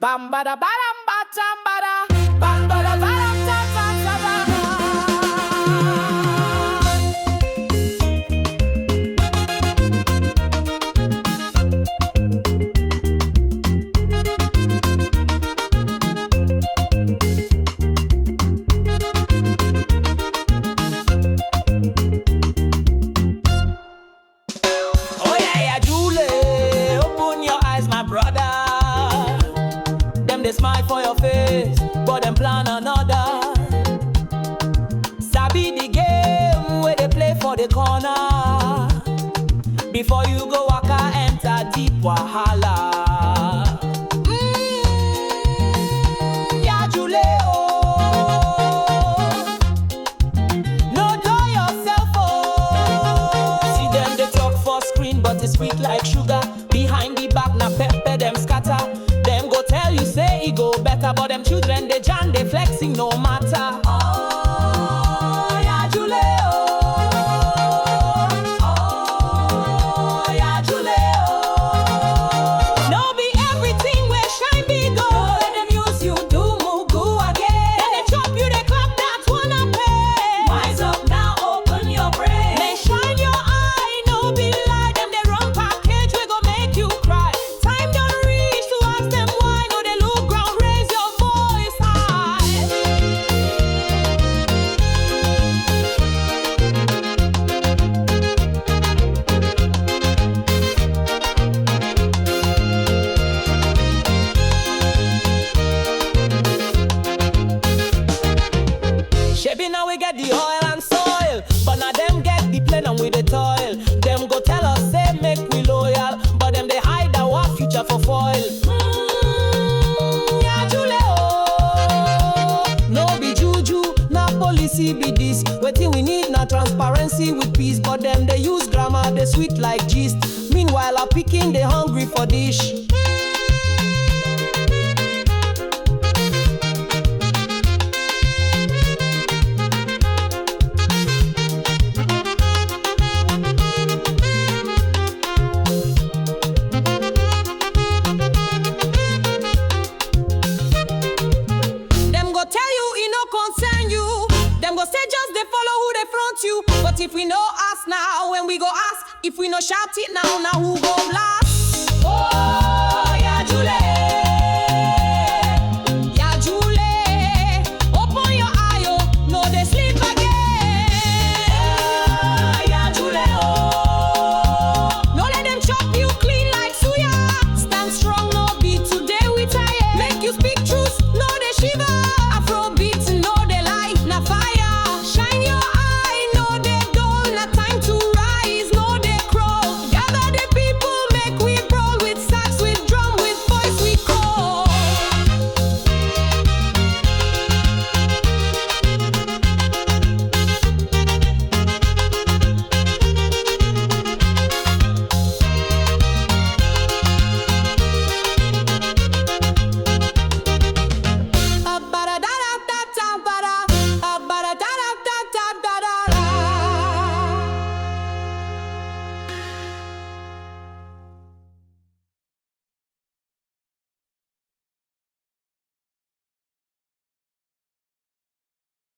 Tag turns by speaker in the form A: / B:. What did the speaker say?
A: Bam bada badam batam bada. Bam bada badam tam tam tam. Oh yeah, Yajú, open your eyes, my brother. Them they smile for your face, but them plan another. Sabi the game where they play for the corner. Before you go waka, enter deep wahala. Yajú, no dull yourself, oh. See them they talk for screen, but it's sweet like sugar. Behind the back, na pepper them scatter. Them go tell you say it go better, but them children they jam, they flexing no matter. Oh, Yajú, oh, Yajú, no be everything where shine be gold. Let them use you do mugu again. Then they chop you, they clap that one up. Wise up now, open your brain. They shine your eye, no be lie. Them they run package, we go make you cry. Time don't reach to ask them why. No they look ground, raise your voice high. Shebi now we get the oil and soil, but now them get the plane and with the toil. Them go tell us say make we loyal, but them they hide our future for foil. Yajú, oh. No be juju, na policy be this. Wetin we need na transparency with peace, but them they use grammar, they sweet like gist. Meanwhile our pikin they hungry for dish. Them go tell you it no concern you. Them go say just they follow who they front you. But if we no ask now, when we go ask, if we no shout it now, now who go blast?